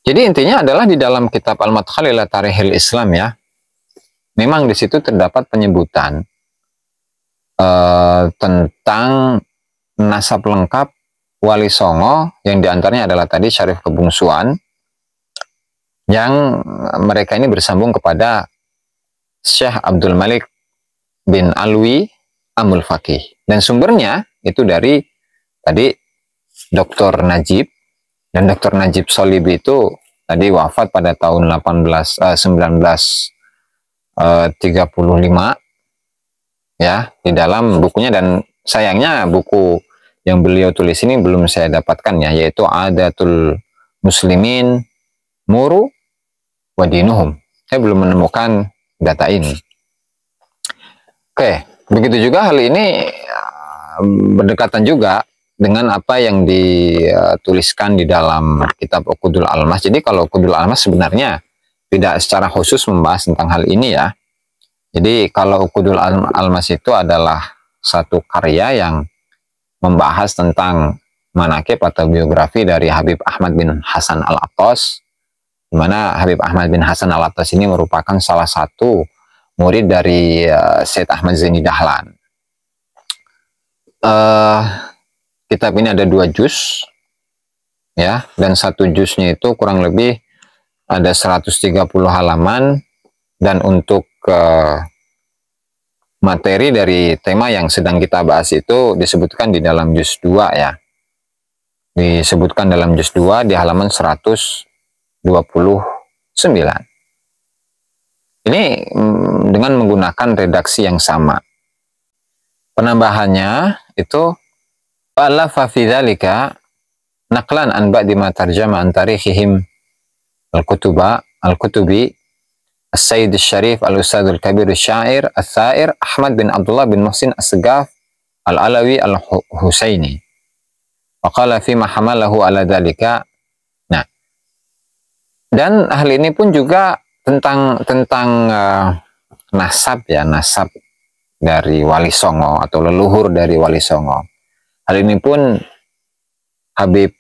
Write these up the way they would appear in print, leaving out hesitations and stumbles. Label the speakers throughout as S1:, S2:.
S1: Jadi intinya adalah di dalam kitab Al-Madkhal ila Tarikhil Islam ya, memang di situ terdapat penyebutan tentang nasab lengkap Wali Songo, yang diantaranya adalah tadi Syarif Kebungsuan, yang mereka ini bersambung kepada Syekh Abdul Malik bin Alwi Amul Faqih. Dan sumbernya itu dari tadi Dr. Najib, dan Dr. Najib Solibi itu tadi wafat pada tahun 1935 ya, di dalam bukunya. Dan sayangnya buku yang beliau tulis ini belum saya dapatkan ya, yaitu Adatul Muslimin Muru Wadinuhum. Saya belum menemukan data ini. Oke, begitu juga hal ini berdekatan juga dengan apa yang dituliskan di dalam kitab Uqudul Almas. Jadi kalau Uqudul Almas sebenarnya tidak secara khusus membahas tentang hal ini ya. Jadi kalau Uqudul Almas itu adalah satu karya yang membahas tentang manaqib atau biografi dari Habib Ahmad bin Hasan Al-Attas, di mana Habib Ahmad bin Hasan Al-Attas ini merupakan salah satu murid dari Syed Ahmad Zaini Dahlan. Kitab ini ada 2 juz ya, dan satu juznya itu kurang lebih ada 130 halaman. Dan untuk materi dari tema yang sedang kita bahas itu disebutkan di dalam juz 2 ya, disebutkan dalam juz 2 di halaman 129. Ini dengan menggunakan redaksi yang sama. Penambahannya itu alafa fi dzalika naqlan an ba'di ma tarjama an tarikhihim al-kutubi As-Sayyid Syarif Al-Ustadz Al-Kabir Syair Al-Thair Ahmad bin Abdullah bin Muhsin As-Segaf Al-Alawi Al-Husaini wa qala fi ma hamalahu ala dzalika. Nah, dan hal ini pun juga tentang nasab ya, nasab dari Wali Songo atau leluhur dari Wali Songo. Hal ini pun Habib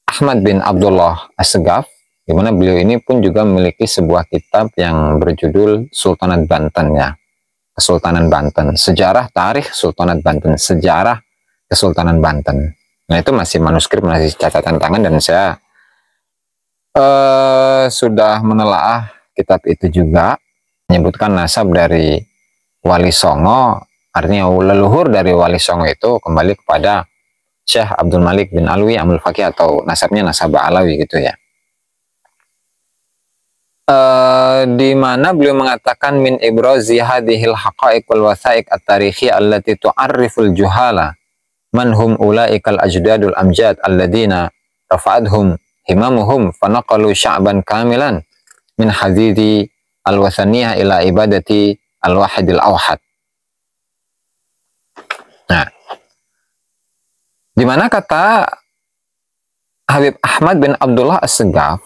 S1: Ahmad bin Abdullah As-Segaf, di mana beliau ini pun juga memiliki sebuah kitab yang berjudul Sultanat Banten ya, Kesultanan Banten, Sejarah Tarikh Sultanat Banten, Sejarah Kesultanan Banten. Nah itu masih manuskrip, masih catatan tangan, dan saya sudah menelaah kitab itu juga, menyebutkan nasab dari Wali Songo, artinya leluhur dari Wali Songo itu kembali kepada Syekh Abdul Malik bin Alwi Amul Faqih, atau nasabnya nasab Alawi gitu ya. Di mana beliau mengatakan min ibrazi hadhil haqa'iq wal wathaiq at-tarikhiyah allati tu'arriful juhala man hum ulaikal ajdadul amjad alladina rafa'adhum himamuhum fanaqalu sya'ban kamilan min hadidi al-wathaniyah ila ibadati al-wahidil awhad. Nah, di mana kata Habib Ahmad bin Abdullah As-Segaf,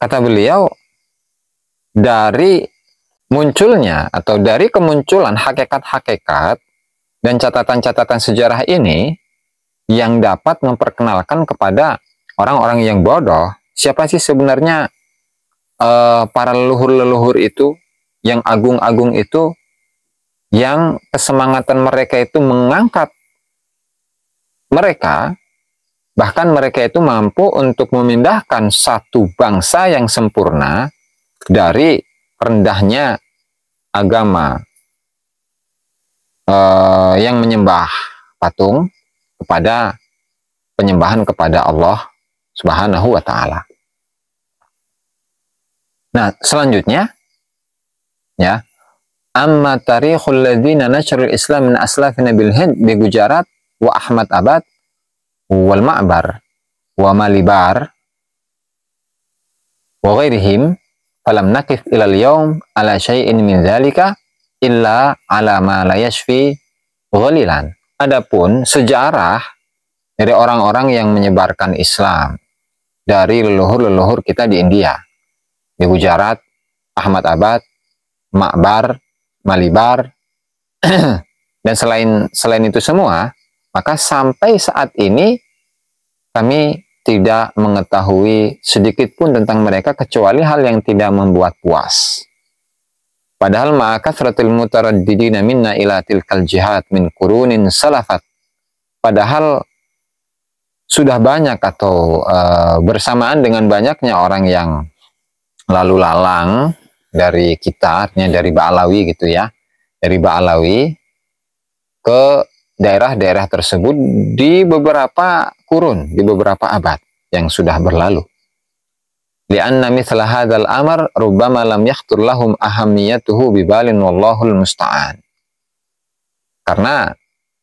S1: kata beliau, dari munculnya atau dari kemunculan hakikat-hakikat dan catatan-catatan sejarah ini yang dapat memperkenalkan kepada orang-orang yang bodoh siapa sih sebenarnya para leluhur-leluhur itu, yang agung-agung itu, yang kesemangatan mereka itu mengangkat mereka, bahkan mereka itu mampu untuk memindahkan satu bangsa yang sempurna dari rendahnya agama yang menyembah patung kepada penyembahan kepada Allah Subhanahu wa Ta'ala. Nah, selanjutnya ya, amma tarikhul ladzina nasharul Islam min aslafina bil Hind bi Gujarat wa Ahmad Abad wal Ma'bar wa Malibar wa ghairihim falam nakif ilal yawm ala syai'in min dzalika illa ala ma la yashfi ghalilan. Adapun sejarah dari orang-orang yang menyebarkan Islam dari leluhur-leluhur kita di India, di Gujarat, Ahmad Abad, Ma'bar, Malibar, dan selain itu semua, maka sampai saat ini kami tidak mengetahui sedikit pun tentang mereka kecuali hal yang tidak membuat puas. Padahal ma'akathratil mutaraddidina minna ila tilkal jihad min kurunin salafat. Padahal sudah banyak atau bersamaan dengan banyaknya orang yang lalu lalang dari kita, artinya dari Ba'alawi gitu ya, dari Ba'alawi ke daerah-daerah tersebut di beberapa kurun, di beberapa abad yang sudah berlalu. Lianna mithla hadzal amr rubbama lam yakhtur lahum ahamiyatuhu bibalin wallahul musta'an. Karena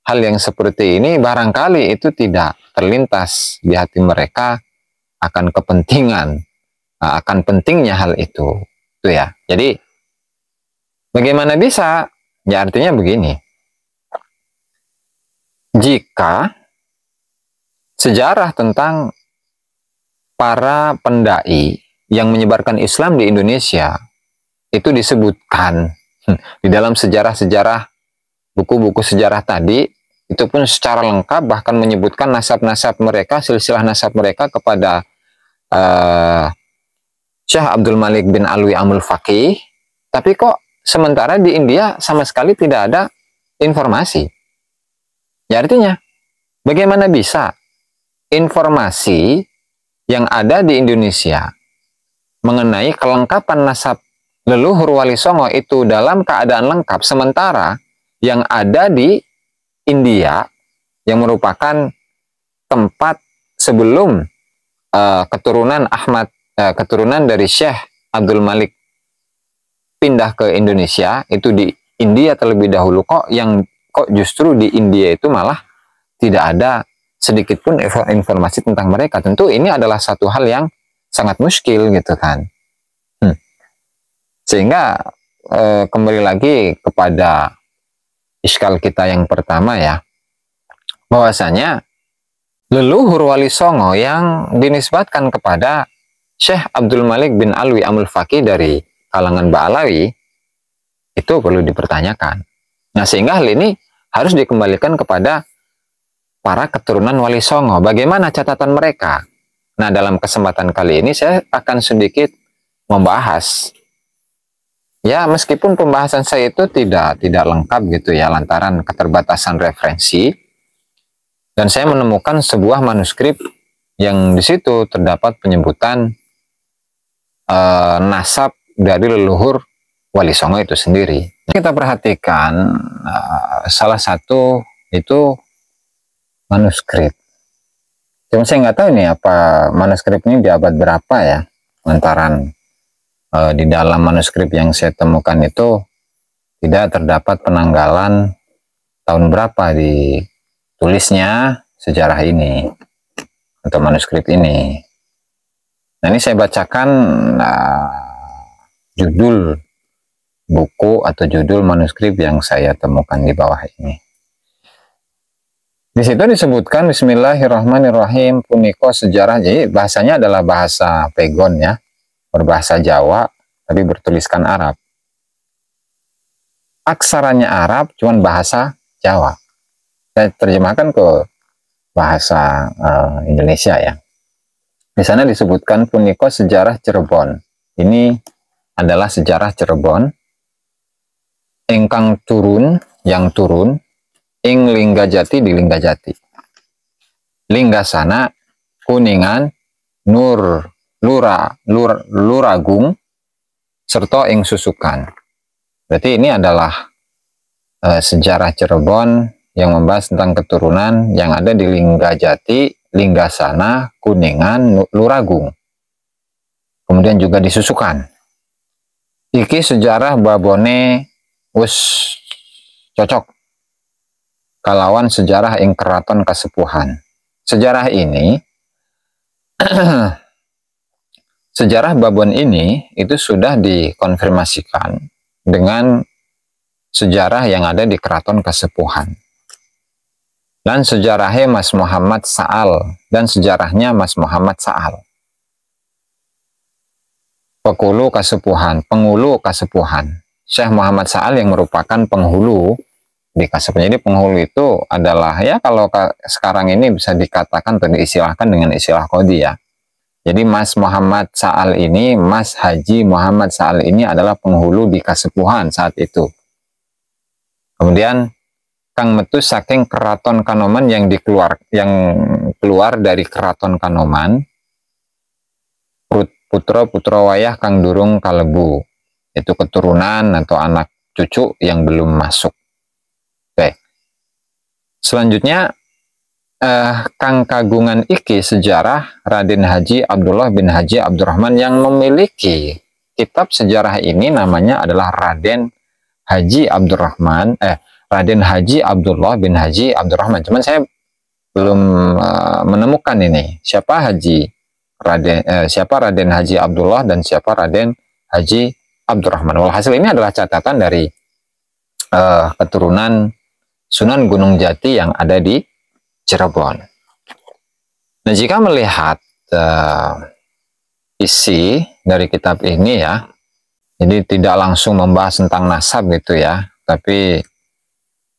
S1: hal yang seperti ini barangkali itu tidak terlintas di hati mereka akan kepentingan, akan pentingnya hal itu. Itu ya. Jadi bagaimana bisa? Ya artinya begini. Jika sejarah tentang para pendai yang menyebarkan Islam di Indonesia itu disebutkan di dalam sejarah-sejarah, buku-buku sejarah tadi, itu pun secara lengkap, bahkan menyebutkan nasab-nasab mereka, silsilah nasab mereka kepada Syekh Abdul Malik bin Alwi Amul Faqih, tapi kok sementara di India sama sekali tidak ada informasi. Ya artinya, bagaimana bisa informasi yang ada di Indonesia mengenai kelengkapan nasab leluhur Wali Songo itu dalam keadaan lengkap, sementara yang ada di India yang merupakan tempat sebelum keturunan keturunan dari Syekh Abdul Malik pindah ke Indonesia, itu di India terlebih dahulu, kok justru di India itu malah tidak ada sedikit pun informasi tentang mereka. Tentu ini adalah satu hal yang sangat muskil gitu kan. Sehingga kembali lagi kepada iskal kita yang pertama ya, bahwasanya leluhur Wali Songo yang dinisbatkan kepada Syekh Abdul Malik bin Alwi Amul Faqih dari kalangan Ba'alawi itu perlu dipertanyakan. Nah, sehingga hal ini harus dikembalikan kepada para keturunan Wali Songo. Bagaimana catatan mereka? Nah, dalam kesempatan kali ini saya akan sedikit membahas. Ya, meskipun pembahasan saya itu tidak lengkap gitu ya, lantaran keterbatasan referensi. Dan saya menemukan sebuah manuskrip yang di situ terdapat penyebutan nasab dari leluhur Wali Songo itu sendiri. Kita perhatikan salah satu itu manuskrip. Cuma saya nggak tahu ini apa manuskrip ini di abad berapa ya. Lantaran di dalam manuskrip yang saya temukan itu tidak terdapat penanggalan tahun berapa ditulisnya sejarah ini atau manuskrip ini. Nah, ini saya bacakan judul buku atau judul manuskrip yang saya temukan di bawah ini. Di situ disebutkan Bismillahirrahmanirrahim, puniko sejarah. Jadi bahasanya adalah bahasa Pegon ya, berbahasa Jawa tapi bertuliskan Arab. Aksaranya Arab, cuman bahasa Jawa. Saya terjemahkan ke bahasa Indonesia ya. Di sana disebutkan puniko sejarah Cirebon. Ini adalah sejarah Cirebon. Ingkang turun, yang turun, ing Linggajati di Linggajati. Linggasana, Kuningan, Luragung, serta ing Susukan. Berarti ini adalah sejarah Cirebon yang membahas tentang keturunan yang ada di Linggajati, Linggasana, Kuningan, Luragung. Kemudian juga di Susukan. Iki sejarah babone wis cocok kalawan sejarah ing keraton Kasepuhan. Sejarah ini sejarah babon ini itu sudah dikonfirmasikan dengan sejarah yang ada di keraton Kasepuhan. Dan sejarahnya Mas Muhammad Sa'al, dan sejarahnya Mas Muhammad Sa'al. Pekulu Kasepuhan, penghulu Kasepuhan. Syekh Muhammad Sa'al yang merupakan penghulu dikasepnya. Jadi penghulu itu adalah ya kalau sekarang ini bisa dikatakan atau diistilahkan dengan istilah kodi ya. Jadi Mas Muhammad Sa'al ini, Mas Haji Muhammad Sa'al ini adalah penghulu di Kasepuhan saat itu. Kemudian kang metu saking keraton Kanoman yang keluar dari keraton Kanoman, putra wayah kang durung kalebu, itu keturunan atau anak cucu yang belum masuk. Oke. Selanjutnya kang kagungan iki sejarah Raden Haji Abdullah bin Haji Abdurrahman yang memiliki kitab sejarah ini namanya adalah Raden Haji Abdurrahman, Raden Haji Abdullah bin Haji Abdurrahman. Cuman saya belum menemukan ini siapa Raden Haji Abdullah dan siapa Raden Haji Abdurrahman. Walhasil ini adalah catatan dari keturunan Sunan Gunung Jati yang ada di Cirebon. Nah, jika melihat isi dari kitab ini ya, jadi tidak langsung membahas tentang nasab gitu ya, tapi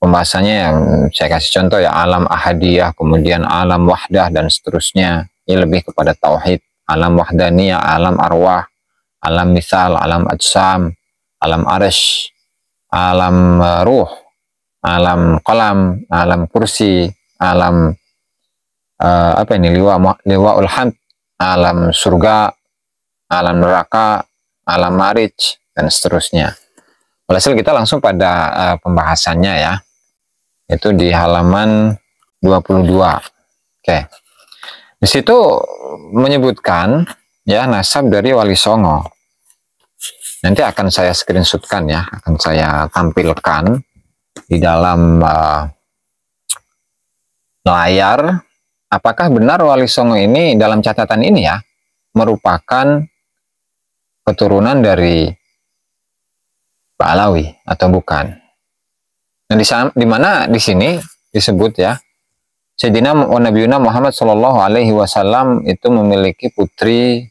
S1: pembahasannya yang saya kasih contoh ya, alam ahadiyah, kemudian alam wahdah dan seterusnya. Ini lebih kepada tauhid, alam wahdaniyah, alam arwah, alam misal, alam ajsam, alam arsh, alam ruh, alam qalam, alam kursi, alam liwaul hamd, alam surga, alam neraka, alam marij dan seterusnya. Alhasil kita langsung pada pembahasannya ya, itu di halaman 22. Oke. Di situ menyebutkan ya nasab dari Wali Songo. Nanti akan saya screenshotkan ya, akan saya tampilkan di dalam layar. Apakah benar Wali Songo ini dalam catatan ini ya merupakan keturunan dari Pak Alawi atau bukan? Nah, di mana di sini disebut ya, Sayyidina Nabiyuna Muhammad Shallallahu Alaihi Wasallam itu memiliki putri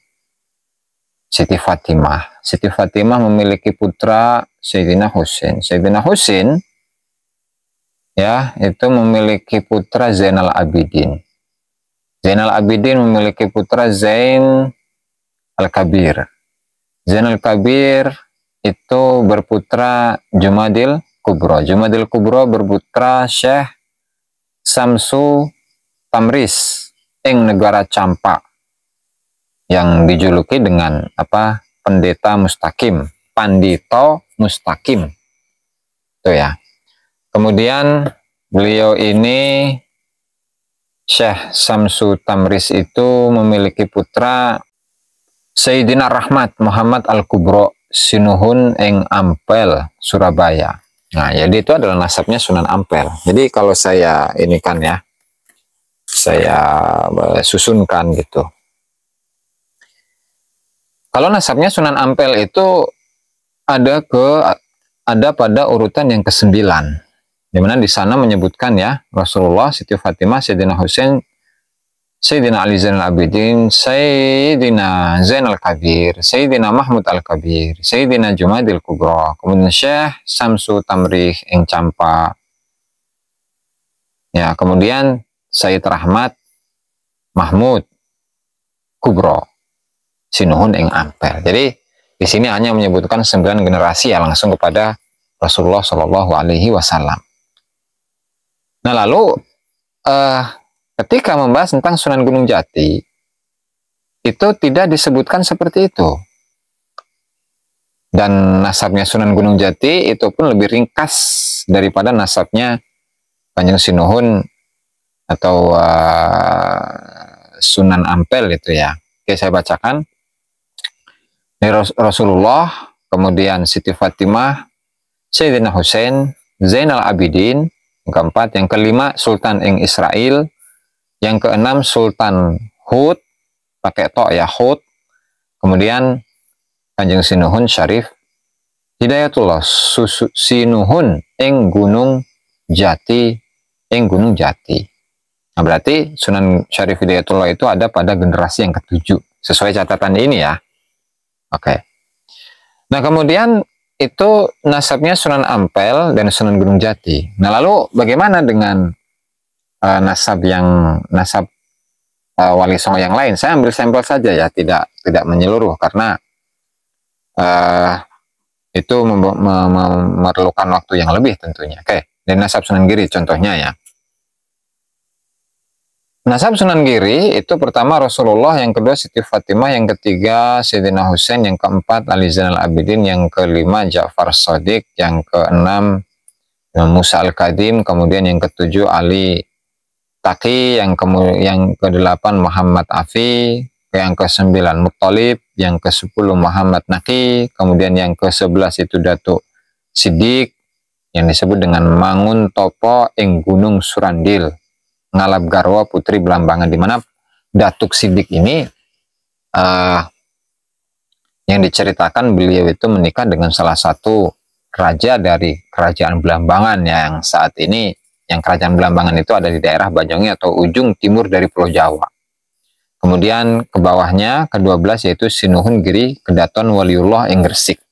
S1: Siti Fatimah. Siti Fatimah memiliki putra Sayyidina Husain. Sayyidina Husain ya itu memiliki putra Zainal Abidin. Zainal Abidin memiliki putra Zain Al-Kabir. Zain Al-Kabir itu berputra Jumadil Kubro. Jumadil Kubro berputra Syekh Samsu Tamris ing negara Campak yang dijuluki dengan apa? Pendeta Mustaqim, Pandito Mustaqim. Itu ya. Kemudian beliau ini Syekh Samsu Tamris itu memiliki putra Sayyidina Rahmat Muhammad Al-Kubro Sinuhun ing Ampel Surabaya. Nah, jadi itu adalah nasabnya Sunan Ampel. Jadi kalau saya ini kan ya, saya susunkan gitu. Kalau nasabnya Sunan Ampel itu ada pada urutan yang ke-9. Di mana di sana menyebutkan ya Rasulullah, Siti Fatimah, Sayyidina Husain, Sayyidina Ali Zainal Abidin, Sayyidina Zainal Kabir, Sayyidina Mahmud Al-Kabir, Sayyidina Jumadil Kubro, kemudian Syekh Samsu Tamrih ing Campa. Ya, kemudian Sayyid Rahmat Mahmud Kubro Sinuhun ing Ampel. Jadi di sini hanya menyebutkan 9 generasi ya langsung kepada Rasulullah Shallallahu Alaihi Wasallam. Nah, lalu ketika membahas tentang Sunan Gunung Jati, itu tidak disebutkan seperti itu. Dan nasabnya Sunan Gunung Jati itu pun lebih ringkas daripada nasabnya Kanjeng Sinuhun atau Sunan Ampel itu ya. Oke, saya bacakan. Ini Rasulullah, kemudian Siti Fatimah, Sayyidina Husain, Zainal Abidin, yang keempat, yang kelima Sultan ing Israel, yang keenam Sultan Hud, pakai tok ya, Hud, kemudian Kanjeng Sinuhun Syarif Hidayatullah Sinuhun ing Gunung Jati, ing Gunung Jati. Nah, berarti Sunan Syarif Hidayatullah itu ada pada generasi yang ke-7 sesuai catatan ini ya. Oke. Nah, kemudian itu nasabnya Sunan Ampel dan Sunan Gunung Jati. Nah, lalu bagaimana dengan nasab Wali Songo yang lain? Saya ambil sampel saja ya, tidak menyeluruh karena itu memerlukan waktu yang lebih tentunya. Oke, dan nasab Sunan Giri contohnya ya. Nasab Sunan Giri itu pertama Rasulullah, yang kedua Siti Fatimah, yang ketiga Sayyidina Husain, yang keempat Ali Zainal Abidin, yang kelima Ja'far Shadiq, yang keenam Musa Al-Kadim, kemudian yang ketujuh Ali Taqi, yang kedelapan Muhammad Afi, yang ke-9 Muttalib, yang ke-10 Muhammad Naqi, kemudian yang ke-11 itu Datuk Siddiq, yang disebut dengan Mangun Topo ing Gunung Surandil, ngalap garwa putri Belambangan, di mana Datuk Siddiq ini yang diceritakan beliau itu menikah dengan salah satu raja dari kerajaan Belambangan yang saat ini, yang kerajaan Belambangan itu ada di daerah Banyuwangi atau ujung timur dari Pulau Jawa. Kemudian ke bawahnya ke-12 yaitu Sinuhun Giri Kedaton Waliullah ing Gresik.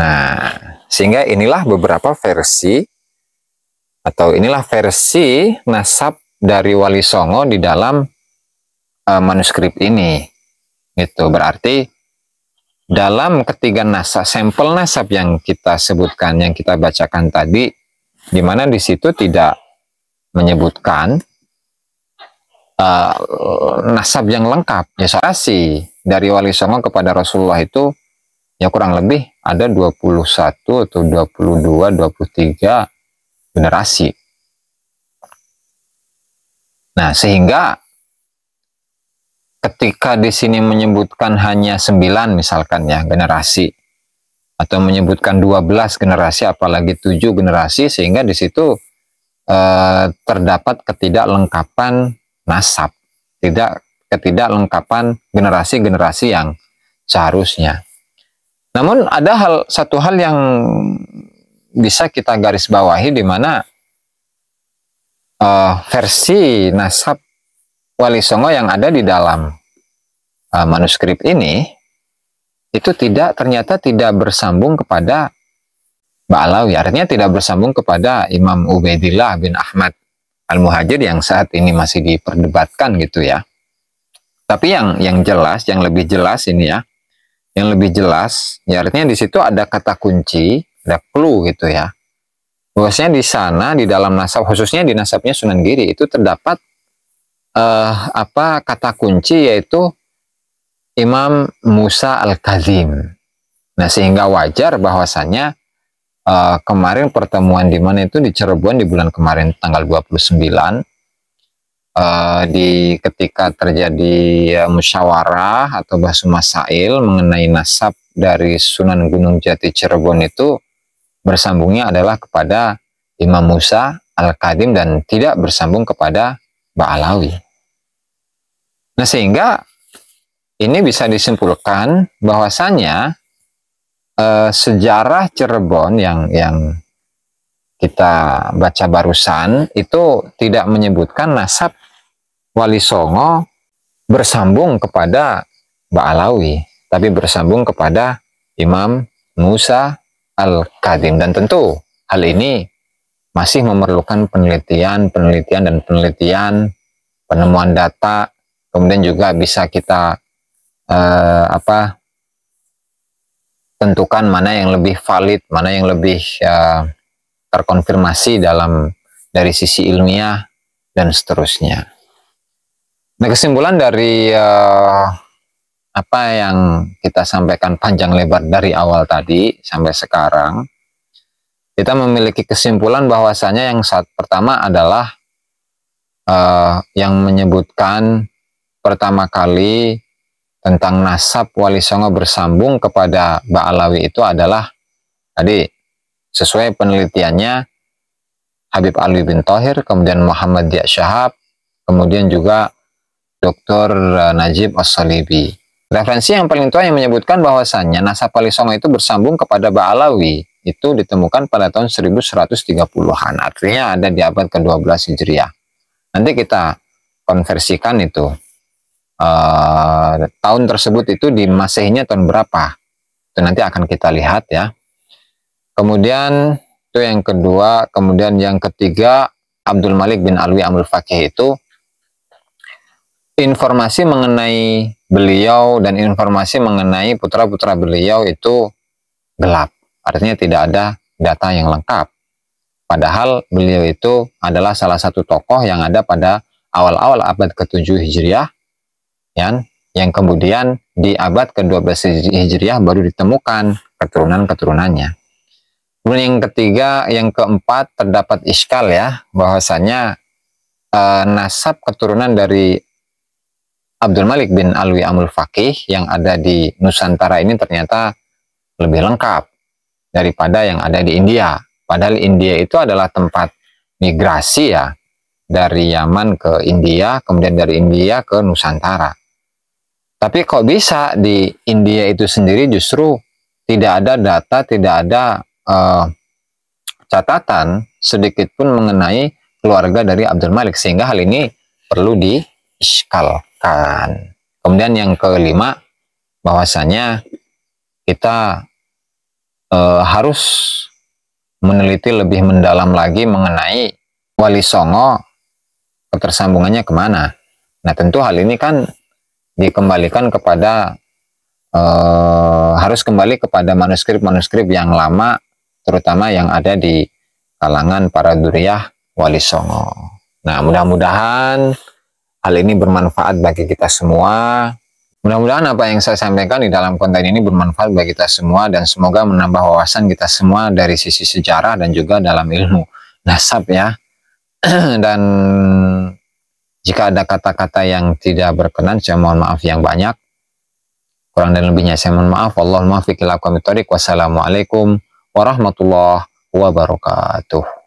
S1: Nah, sehingga inilah beberapa versi atau inilah versi nasab dari Wali Songo di dalam manuskrip ini. Itu berarti dalam ketiga nasab, sampel nasab yang kita sebutkan, yang kita bacakan tadi, di mana di situ tidak menyebutkan nasab yang lengkap. Ya, sih dari Wali Songo kepada Rasulullah itu ya kurang lebih ada 21 atau 22, 23 generasi. Nah, sehingga ketika di sini menyebutkan hanya 9 misalkan ya generasi, atau menyebutkan 12 generasi apalagi 7 generasi, sehingga di situ terdapat ketidaklengkapan nasab, ketidaklengkapan generasi-generasi yang seharusnya. Namun ada satu hal yang bisa kita garis bawahi, di mana versi nasab Wali Songo yang ada di dalam manuskrip ini itu ternyata tidak bersambung kepada Ba'alawi, artinya tidak bersambung kepada Imam Ubaidillah bin Ahmad Al-Muhajir yang saat ini masih diperdebatkan gitu ya. Tapi yang jelas, yang lebih jelas ini ya, yang lebih jelas, ya artinya di situ ada kata kunci, ada clue gitu ya. Bahwasanya di sana, di dalam nasab, khususnya di nasabnya Sunan Giri itu terdapat kata kunci, yaitu Imam Musa Al-Kazim. Nah, sehingga wajar bahwasanya kemarin pertemuan di mana itu di Cirebon di bulan kemarin tanggal 29, ketika terjadi musyawarah atau bahsu masail mengenai nasab dari Sunan Gunung Jati Cirebon, itu bersambungnya adalah kepada Imam Musa Al-Kadim dan tidak bersambung kepada Ba'alawi. Nah, sehingga ini bisa disimpulkan bahwasanya sejarah Cirebon yang kita baca barusan itu tidak menyebutkan nasab Wali Songo bersambung kepada Ba'alawi, tapi bersambung kepada Imam Musa Al-Kadim. Dan tentu hal ini masih memerlukan penelitian, penemuan data, kemudian juga bisa kita tentukan mana yang lebih valid, mana yang lebih terkonfirmasi dari sisi ilmiah dan seterusnya. Nah, kesimpulan dari apa yang kita sampaikan panjang lebar dari awal tadi sampai sekarang, kita memiliki kesimpulan bahwasanya yang pertama adalah yang menyebutkan pertama kali tentang nasab Wali Songo bersambung kepada Ba'alawi itu adalah tadi sesuai penelitiannya Habib Ali bin Thohir, kemudian Muhammad Dia Syahab, kemudian juga Dr. Najib As-Salibi. Referensi yang paling tua yang menyebutkan bahwasannya nasab Wali Songo itu bersambung kepada Ba'alawi itu ditemukan pada tahun 1130-an, artinya ada di abad ke-12 Hijriah. Nanti kita konversikan itu tahun tersebut itu di Masehinya tahun berapa, itu nanti akan kita lihat ya. Kemudian itu yang kedua. Kemudian yang ketiga, Abdul Malik bin Alwi Al-Faqih itu informasi mengenai beliau dan informasi mengenai putra-putra beliau itu gelap. Artinya tidak ada data yang lengkap. Padahal beliau itu adalah salah satu tokoh yang ada pada awal-awal abad ke-7 Hijriah, yang kemudian di abad ke-12 Hijriah baru ditemukan keturunan-keturunannya. Kemudian yang ketiga, yang keempat, terdapat iskal ya, bahwasanya nasab keturunan dari Abdul Malik bin Alwi Al-Faqih yang ada di Nusantara ini ternyata lebih lengkap daripada yang ada di India. Padahal India itu adalah tempat migrasi ya, dari Yaman ke India, kemudian dari India ke Nusantara. Tapi kok bisa di India itu sendiri justru tidak ada data, tidak ada catatan sedikit pun mengenai keluarga dari Abdul Malik, sehingga hal ini perlu diiskalkan. Kemudian yang kelima, bahwasanya kita harus meneliti lebih mendalam lagi mengenai Wali Songo, ketersambungannya kemana. Nah tentu hal ini kan dikembalikan kepada harus kembali kepada manuskrip-manuskrip yang lama, terutama yang ada di kalangan para duriyah Wali Songo. Nah mudah-mudahan hal ini bermanfaat bagi kita semua. Mudah-mudahan apa yang saya sampaikan di dalam konten ini bermanfaat bagi kita semua, dan semoga menambah wawasan kita semua dari sisi sejarah dan juga dalam ilmu nasab ya. Dan jika ada kata-kata yang tidak berkenan, saya mohon maaf yang banyak. Kurang dan lebihnya saya mohon maaf. Wassalamualaikum warahmatullahi wabarakatuh.